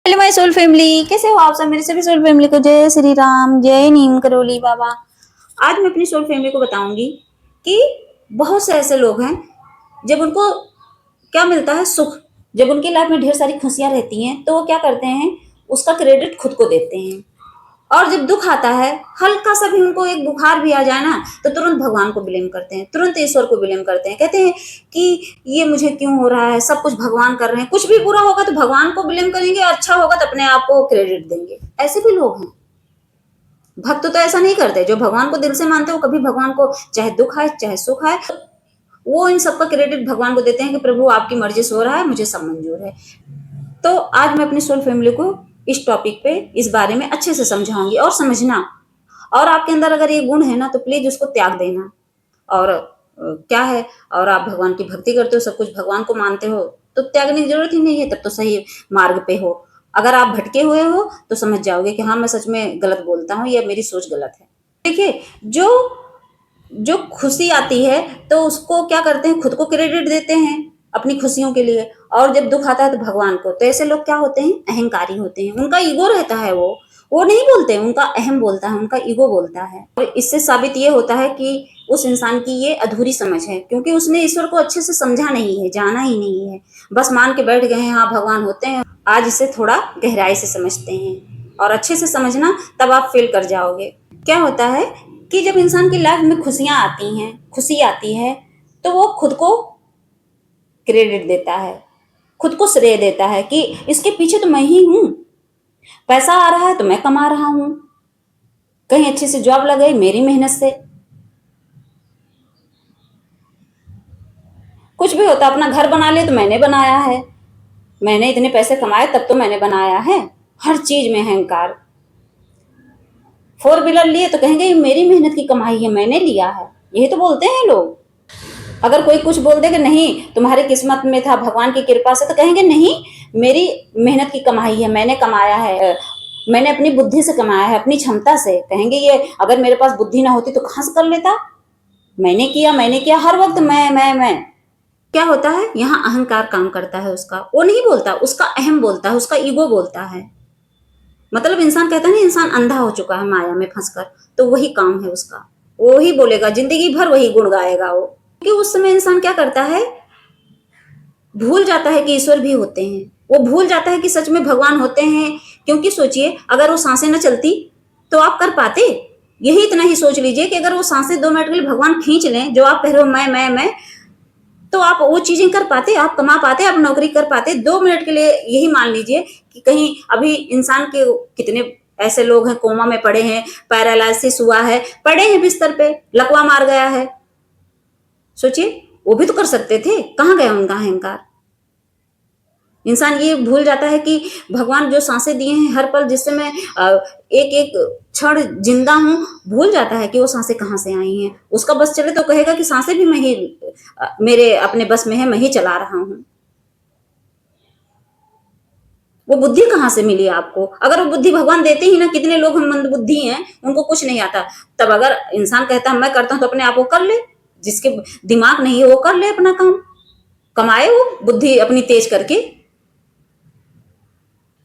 Hello my soul family, कैसे हो आप सब। मेरे सभी सोल फैमिली को जय श्री राम, जय नीम करोली बाबा। आज मैं अपनी सोल फैमिली को बताऊंगी कि बहुत से ऐसे लोग हैं जब उनको क्या मिलता है सुख, जब उनकी लाइफ में ढेर सारी खुशियां रहती हैं तो वो क्या करते हैं, उसका क्रेडिट खुद को देते हैं। और जब दुख आता है, हल्का सा भी उनको एक बुखार भी आ जाए ना, तो तुरंत भगवान को ब्लेम करते हैं, तुरंत ईश्वर को ब्लेम करते हैं। कहते हैं कि ये मुझे क्यों हो रहा है, सब कुछ भगवान कर रहे हैं। कुछ भी बुरा होगा तो भगवान को ब्लेम करेंगे, अच्छा होगा तो अपने आप को क्रेडिट देंगे। ऐसे भी लोग हैं। भक्त तो ऐसा नहीं करते। जो भगवान को दिल से मानते हैं वो कभी भगवान को, चाहे दुख आए चाहे सुख आए, वो इन सबका क्रेडिट भगवान को देते हैं कि प्रभु आपकी मर्जी से हो रहा है, मुझे सब मंजूर है। तो आज मैं अपनी सोल फैमिली को इस टॉपिक पे, इस बारे में अच्छे से समझाऊंगी और समझना। और आपके अंदर अगर ये गुण है ना तो प्लीज उसको त्याग देना। और क्या है, और आप भगवान की भक्ति करते हो, सब कुछ भगवान को मानते हो, तो त्यागने की जरूरत ही नहीं है। तब तो सही मार्ग पे हो। अगर आप भटके हुए हो तो समझ जाओगे कि हाँ मैं सच में गलत बोलता हूँ या मेरी सोच गलत है। देखिए, जो जो खुशी आती है तो उसको क्या करते हैं, खुद को क्रेडिट देते हैं अपनी खुशियों के लिए। और जब दुख आता है तो भगवान को। तो ऐसे लोग क्या होते हैं, अहंकारी होते हैं। उनका ईगो रहता है, वो नहीं बोलते, उनका अहम बोलता है, उनका ईगो बोलता है। और इससे साबित ये होता है कि उस इंसान की ये अधूरी समझ है, क्योंकि उसने ईश्वर को अच्छे से समझा नहीं है, जाना ही नहीं है। बस मान के बैठ गए हैं हाँ भगवान होते हैं। आज इसे थोड़ा गहराई से समझते हैं और अच्छे से समझना, तब आप फील कर जाओगे। क्या होता है कि जब इंसान की लाइफ में खुशियां आती हैं, खुशी आती है, तो वो खुद को क्रेडिट देता है, खुद को श्रेय देता है कि इसके पीछे तो मैं ही हूं। पैसा आ रहा है तो मैं कमा रहा हूं, कहीं अच्छी सी जॉब लग गई मेरी मेहनत से। कुछ भी होता, अपना घर बना लिया तो मैंने बनाया है, मैंने इतने पैसे कमाए तब तो मैंने बनाया है। हर चीज में अहंकार। फोर व्हीलर लिए तो कहेंगे ये मेरी मेहनत की कमाई है, मैंने लिया है। यही तो बोलते हैं लोग। अगर कोई कुछ बोल दे कि नहीं तुम्हारी किस्मत में था, भगवान की कृपा से, तो कहेंगे नहीं मेरी मेहनत की कमाई है, मैंने कमाया है, मैंने अपनी बुद्धि से कमाया है, अपनी क्षमता से। कहेंगे ये अगर मेरे पास बुद्धि ना होती तो कहां से कर लेता, मैंने किया, हर वक्त मैं। क्या होता है, यहाँ अहंकार काम करता है उसका। वो नहीं बोलता, उसका अहम बोलता है, उसका ईगो बोलता है। मतलब इंसान कहता है ना, इंसान अंधा हो चुका है माया में फंसकर, तो वही काम है उसका। वो ही बोलेगा जिंदगी भर, वही गुण गाएगा वो। क्योंकि उस समय इंसान क्या करता है, भूल जाता है कि ईश्वर भी होते हैं। वो भूल जाता है कि सच में भगवान होते हैं। क्योंकि सोचिए, अगर वो सांसें न चलती तो आप कर पाते। यही इतना ही सोच लीजिए कि अगर वो सांसें 2 मिनट के लिए भगवान खींच लें, जो आप कह रहे हो मैं, तो आप वो चीजें कर पाते, आप कमा पाते, आप नौकरी कर पाते 2 मिनट के लिए। यही मान लीजिए कि कहीं अभी इंसान के कितने ऐसे लोग हैं कोमा में पड़े हैं, पैरालिसिस हुआ है, पड़े हैं बिस्तर पे, लकवा मार गया है। सोचिए, वो भी तो कर सकते थे, कहां गया उनका अहंकार। इंसान ये भूल जाता है कि भगवान जो सांसें दिए हैं हर पल, जिससे मैं एक एक क्षण जिंदा हूं, भूल जाता है कि वो सांसें कहां से आई हैं। उसका बस चले तो कहेगा कि सांसें भी मैं ही, मेरे अपने बस में है, मैं ही चला रहा हूं। वो बुद्धि कहां से मिली आपको। अगर वो बुद्धि भगवान देते ही ना, कितने लोग हम मंद बुद्धि हैं, उनको कुछ नहीं आता। तब अगर इंसान कहता है मैं करता हूं, तो अपने आप वो कर ले। जिसके दिमाग नहीं है वो कर ले अपना काम, कमाए वो बुद्धि अपनी तेज करके।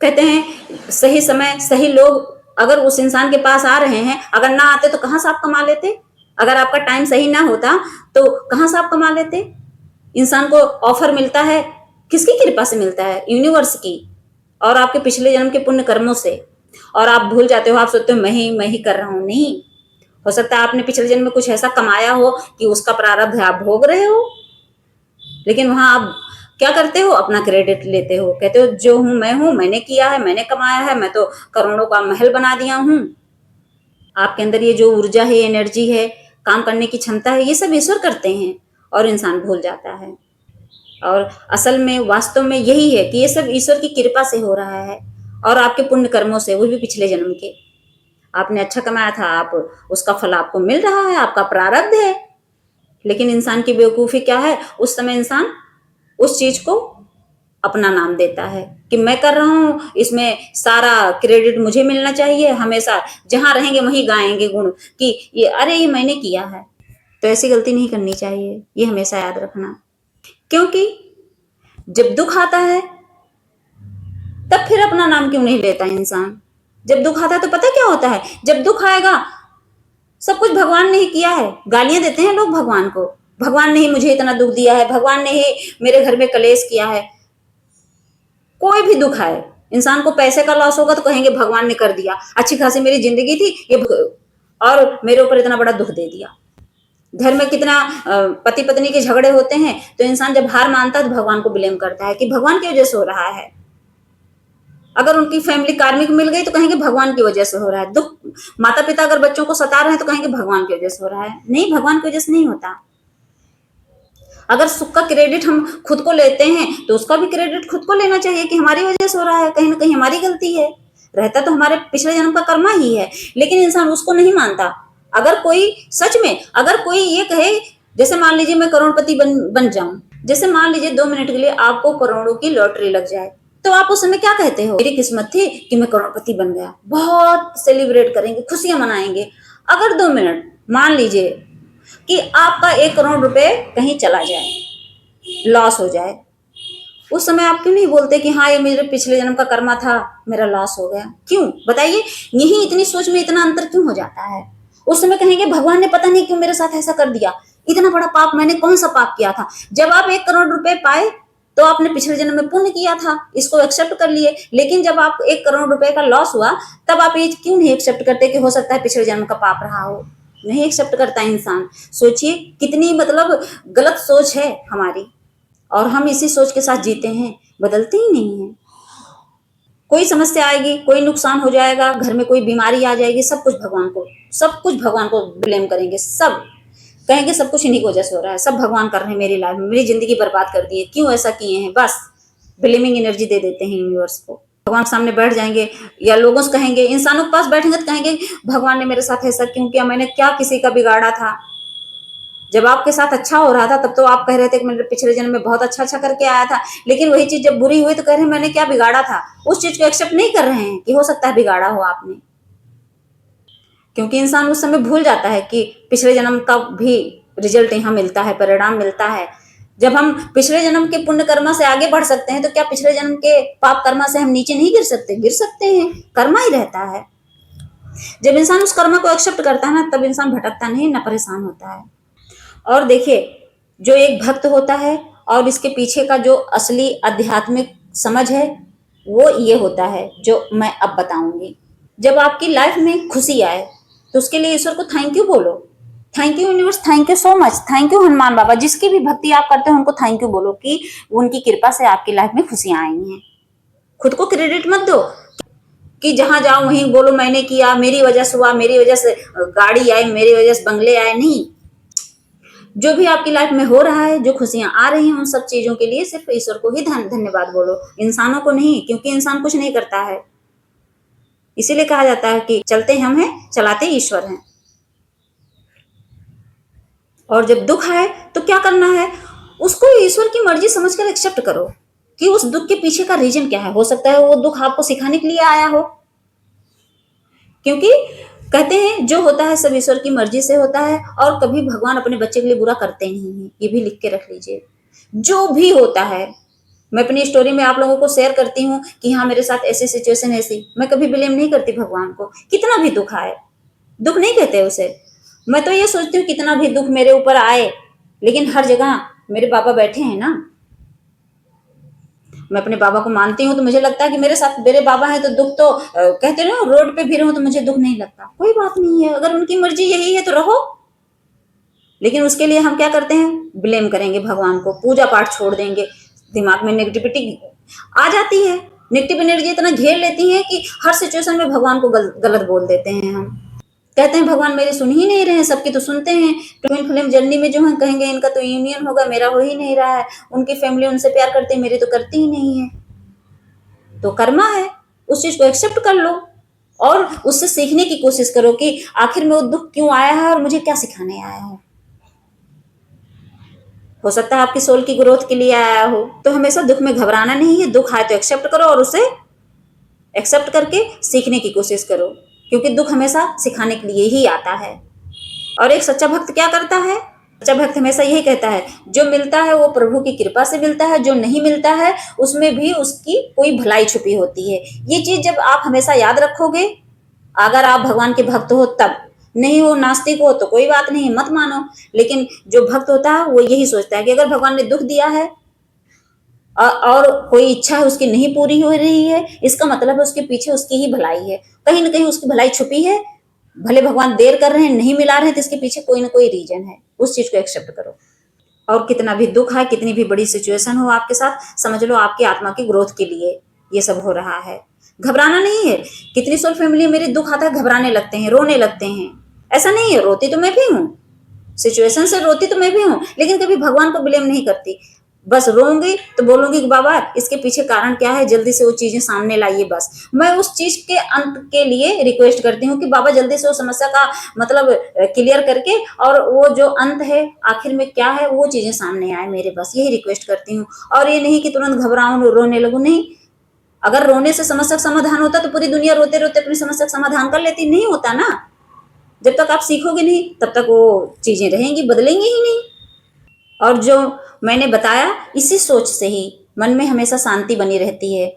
कहते हैं सही समय सही लोग अगर उस इंसान के पास आ रहे हैं, अगर ना आते तो कहां से आप कमा लेते। अगर आपका टाइम सही ना होता तो कहां से आप कमा लेते। इंसान को ऑफर मिलता है, किसकी कृपा से मिलता है, यूनिवर्स की, और आपके पिछले जन्म के पुण्य कर्मों से। और आप भूल जाते हो, आप सोचते हो मैं ही कर रहा हूं। नहीं, हो सकता है आपने पिछले जन्म में कुछ ऐसा कमाया हो कि उसका प्रारब्ध आप भोग रहे हो, लेकिन वहां आप क्या करते हो, अपना क्रेडिट लेते हो, कहते हो जो हूं, मैंने किया है, मैंने कमाया है, मैं तो करोड़ों का महल बना दिया हूं। आपके अंदर ये जो ऊर्जा है, एनर्जी है, काम करने की क्षमता है, ये सब ईश्वर करते हैं। और इंसान भूल जाता है। और असल में वास्तव में यही है कि ये सब ईश्वर की कृपा से हो रहा है, और आपके पुण्य कर्मों से, वो भी पिछले जन्म के। आपने अच्छा कमाया था, आप उसका फल आपको मिल रहा है, आपका प्रारब्ध है। लेकिन इंसान की बेवकूफी क्या है, उस समय इंसान उस चीज को अपना नाम देता है कि मैं कर रहा हूं, इसमें सारा क्रेडिट मुझे मिलना चाहिए। हमेशा जहां रहेंगे वहीं गाएंगे गुण कि ये, अरे ये मैंने किया है। तो ऐसी गलती नहीं करनी चाहिए, ये हमेशा याद रखना। क्योंकि जब दुख आता है तब फिर अपना नाम क्यों नहीं लेता इंसान? जब दुख आता है तो पता क्या होता है, जब दुख आएगा सब कुछ भगवान ने ही किया है, गालियां देते हैं लोग भगवान को, भगवान ने ही मुझे इतना दुख दिया है, भगवान ने ही मेरे घर में कलेश किया है। कोई भी दुख आए, इंसान को पैसे का लॉस होगा तो कहेंगे भगवान ने कर दिया, अच्छी खासी मेरी जिंदगी थी ये और मेरे ऊपर इतना बड़ा दुख दे दिया। घर में कितना पति पत्नी के झगड़े होते हैं तो इंसान जब हार मानता है तो भगवान को ब्लेम करता है कि भगवान की वजह से हो रहा है। अगर उनकी फैमिली कार्मिक मिल गई तो कहेंगे भगवान की वजह से हो रहा है। दुख माता पिता अगर बच्चों को सता रहे हैं तो कहेंगे भगवान की वजह से हो रहा है। नहीं, भगवान की वजह से नहीं होता। अगर सुख का क्रेडिट हम खुद को लेते हैं तो उसका भी क्रेडिट खुद को लेना चाहिए कि हमारी वजह से हो रहा है, कहीं ना कहीं हमारी गलती है। रहता तो हमारे पिछले जन्म का कर्मा ही है, लेकिन इंसान उसको नहीं मानता। अगर कोई सच में अगर कोई ये कहे, जैसे मान लीजिए मैं करोड़पति बन जाऊं, जैसे मान लीजिए 2 मिनट के लिए आपको करोड़ों की लॉटरी लग जाए, तो आप उस समय क्या कहते हो? मेरी किस्मत थी कि मैं करोड़पति बन गया, बहुत सेलिब्रेट करेंगे, खुशियां मनाएंगे। अगर 2 मिनट मान लीजिए कि आपका 1 करोड़ रुपए कहीं चला जाए, लॉस हो जाए, उस समय आप क्यों नहीं बोलते कि हाँ ये मेरे पिछले जन्म का कर्मा था, मेरा लॉस हो गया? क्यों बताइए? यही इतनी सोच में इतना अंतर क्यों हो जाता है? उस समय कहेंगे भगवान ने पता नहीं क्यों मेरे साथ ऐसा कर दिया, इतना बड़ा पाप मैंने कौन सा पाप किया था? जब आप 1 करोड़ रुपए पाए तो आपने पिछले जन्म में पुण्य किया था, इसको एक्सेप्ट कर लिए। लेकिन जब आप 1 करोड़ रुपए का लॉस हुआ तब आप ये क्यों नहीं एक्सेप्ट करते कि हो सकता है पिछले जन्म का पाप रहा हो? नहीं एक्सेप्ट करता इंसान। सोचिए कितनी मतलब गलत सोच है हमारी, और हम इसी सोच के साथ जीते हैं, बदलते ही नहीं है। कोई समस्या आएगी, कोई नुकसान हो जाएगा, घर में कोई बीमारी आ जाएगी, सब कुछ भगवान को ब्लेम करेंगे। सब कहेंगे सब कुछ इन्हीं की वजह से हो रहा है, सब भगवान कर रहे हैं मेरी लाइफ में, मेरी जिंदगी बर्बाद कर दी है, क्यों ऐसा किए हैं? बस ब्लेमिंग एनर्जी दे देते हैं यूनिवर्स को। भगवान के सामने बैठ जाएंगे या लोगों से कहेंगे, इंसानों के पास बैठेंगे तो कहेंगे भगवान ने मेरे साथ ऐसा क्यों किया, मैंने क्या किसी का बिगाड़ा था? जब आपके साथ अच्छा हो रहा था तब तो आप कह रहे थे कि मैंने पिछले जन्म में बहुत अच्छा अच्छा करके आया था, लेकिन वही चीज जब बुरी हुई तो कह रहे हैं मैंने क्या बिगाड़ा था? उस चीज को एक्सेप्ट नहीं कर रहे हैं कि हो सकता है बिगाड़ा हो आपने। क्योंकि इंसान उस समय भूल जाता है कि पिछले जन्म का भी रिजल्ट यहाँ मिलता है, परिणाम मिलता है। जब हम पिछले जन्म के पुण्य कर्मा से आगे बढ़ सकते हैं तो क्या पिछले जन्म के पाप कर्मा से हम नीचे नहीं गिर सकते? गिर सकते हैं, कर्मा ही रहता है। जब इंसान उस कर्मा को एक्सेप्ट करता है ना, तब इंसान भटकता नहीं, ना परेशान होता है। और देखिए, जो एक भक्त होता है और इसके पीछे का जो असली आध्यात्मिक समझ है वो ये होता है जो मैं अब बताऊंगी। जब आपकी लाइफ में खुशी आए तो उसके लिए ईश्वर को थैंक यू बोलो। Thank you universe, thank you so much, thank you Hanuman Baba, जिसकी भी भक्ति आप करते हो उनको थैंक यू बोलो कि उनकी कृपा से आपकी लाइफ में खुशियां आई हैं। खुद को क्रेडिट मत दो कि जहां जाओ वहीं बोलो मैंने किया, मेरी वजह से हुआ, मेरी वजह से गाड़ी आई, मेरी वजह से बंगले आए। नहीं, जो भी आपकी लाइफ में हो रहा है, जो खुशियां आ रही हैं, उन सब चीजों के लिए सिर्फ ईश्वर को ही धन्यवाद बोलो, इंसानों को नहीं, क्योंकि इंसान कुछ नहीं करता है। इसीलिए कहा जाता है कि चलते हम हैं, चलाते ईश्वर हैं। और जब दुख आए तो क्या करना है? उसको ईश्वर की मर्जी समझकर एक्सेप्ट करो कि उस दुख के पीछे का रीजन क्या है। हो सकता है वो दुख आपको सिखाने के लिए आया हो, क्योंकि कहते हैं जो होता है सब ईश्वर की मर्जी से होता है, और कभी भगवान अपने बच्चे के लिए बुरा करते नहीं है, ये भी लिख के रख लीजिए। जो भी होता है, मैं अपनी स्टोरी में आप लोगों को शेयर करती हूँ कि हाँ मेरे साथ ऐसी सिचुएशन ऐसी, मैं कभी ब्लेम नहीं करती भगवान को। कितना भी दुख आए, दुख नहीं कहते उसे, मैं तो ये सोचती हूँ कितना भी दुख मेरे ऊपर आए, लेकिन हर जगह मेरे बाबा बैठे हैं ना। मैं अपने बाबा को मानती हूँ तो मुझे लगता है कि मेरे साथ मेरे बाबा हैं तो दुख तो कहते ना रोड पे भी रहूं तो मुझे दुख नहीं लगता। कोई बात नहीं है, अगर उनकी मर्जी यही है तो रहो। लेकिन उसके लिए हम क्या करते हैं? ब्लेम करेंगे भगवान को, पूजा पाठ छोड़ देंगे, दिमाग में नेगेटिविटी आ जाती है, नेगेटिव एनर्जी इतना घेर लेती है कि हर सिचुएशन में भगवान को गलत बोल देते हैं। हम कहते हैं भगवान मेरी सुन ही नहीं रहे हैं, सबकी तो सुनते हैं। ट्विन फ्लेम जर्नी में जो है कहेंगे इनका तो यूनियन होगा, मेरा हो ही नहीं रहा है, उनकी फैमिली उनसे प्यार करती है, मेरी तो करती ही नहीं है। तो कर्मा है, उस चीज को एक्सेप्ट कर लो और उससे सीखने की कोशिश करो कि आखिर में वो दुख क्यों आया है और मुझे क्या सिखाने आया है। हो सकता है आपकी सोल की ग्रोथ के लिए आया हो। तो हमेशा दुख में घबराना नहीं है, दुख आए तो एक्सेप्ट करो और उसे एक्सेप्ट करके सीखने की कोशिश करो, क्योंकि दुख हमेशा सिखाने के लिए ही आता है। और एक सच्चा भक्त क्या करता है? सच्चा भक्त हमेशा यही कहता है, जो मिलता है वो प्रभु की कृपा से मिलता है, जो नहीं मिलता है उसमें भी उसकी कोई भलाई छुपी होती है। ये चीज जब आप हमेशा याद रखोगे, अगर आप भगवान के भक्त हो तब, नहीं हो नास्तिक हो तो कोई बात नहीं, मत मानो। लेकिन जो भक्त होता है वो यही सोचता है कि अगर भगवान ने दुख दिया है और कोई इच्छा है उसकी नहीं पूरी हो रही है, इसका मतलब है उसके पीछे उसकी ही भलाई है, कहीं ना कहीं उसकी भलाई छुपी है। भले भगवान देर कर रहे हैं, नहीं मिला रहे हैं, तो इसके पीछे कोई ना कोई रीजन है। उस चीज को एक्सेप्ट करो। और कितना भी दुख है, कितनी भी बड़ी सिचुएशन हो आपके साथ, समझ लो आपकी आत्मा की ग्रोथ के लिए ये सब हो रहा है। घबराना नहीं है। कितनी सोल फैमिली मेरी दुख आता है घबराने लगते हैं, रोने लगते हैं। ऐसा नहीं है, रोती तो मैं भी हूँ, सिचुएशन से रोती तो मैं भी हूँ, लेकिन कभी भगवान को ब्लेम नहीं करती। बस रोऊंगी तो बोलूंगी कि बाबा इसके पीछे कारण क्या है, जल्दी से वो चीजें सामने लाइए। बस मैं उस चीज के अंत के लिए रिक्वेस्ट करती हूँ कि बाबा जल्दी से वो समस्या का मतलब क्लियर करके, और वो जो अंत है आखिर में क्या है वो चीजें सामने आए मेरे, बस यही रिक्वेस्ट करती हूँ। और ये नहीं कि तुरंत घबराऊं रोने लगूं, नहीं। अगर रोने से समस्या का समाधान होता तो पूरी दुनिया रोते रोते अपनी समस्या का समाधान कर लेती, नहीं होता ना। जब तक आप सीखोगे नहीं तब तक वो चीजें रहेंगी, बदलेंगी ही नहीं। और जो मैंने बताया, इसी सोच से ही मन में हमेशा शांति बनी रहती है,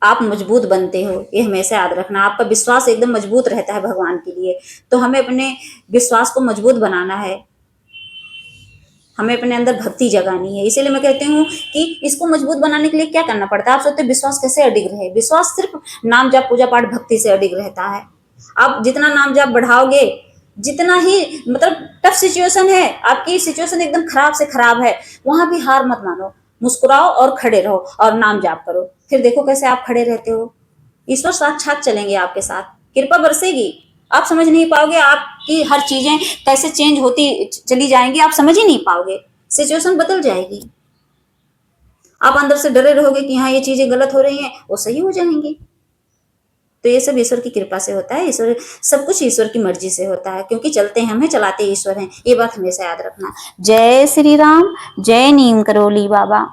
आप मजबूत बनते हो, ये हमेशा याद रखना। आपका विश्वास एकदम मजबूत रहता है भगवान के लिए। तो हमें अपने विश्वास को मजबूत बनाना है, हमें अपने अंदर भक्ति जगानी है। इसीलिए मैं कहती हूँ कि इसको मजबूत बनाने के लिए क्या करना पड़ता है। आप सोचते विश्वास कैसे अडिग रहे, विश्वास सिर्फ नाम जाप पूजा पाठ भक्ति से अडिग रहता है। आप जितना नाम जाप बढ़ाओगे, जितना ही मतलब टफ सिचुएशन है, आपकी सिचुएशन एकदम खराब से खराब है, वहां भी हार मत मानो, मुस्कुराओ और खड़े रहो और नाम जाप करो। फिर देखो कैसे आप खड़े रहते हो, ईश्वर साक्षात चलेंगे आपके साथ, कृपा बरसेगी। आप समझ नहीं पाओगे आपकी हर चीजें कैसे चेंज होती चली जाएंगी, आप समझ ही नहीं पाओगे, सिचुएशन बदल जाएगी। आप अंदर से डरे रहोगे कि हाँ ये चीजें गलत हो रही हैं, वो सही हो जाएंगी। तो ये सब ईश्वर की कृपा से होता है, ईश्वर सब कुछ ईश्वर की मर्जी से होता है, क्योंकि चलते हम हैं चलाते ईश्वर हैं, ये बात हमेशा याद रखना। जय श्री राम, जय नीम करोली बाबा।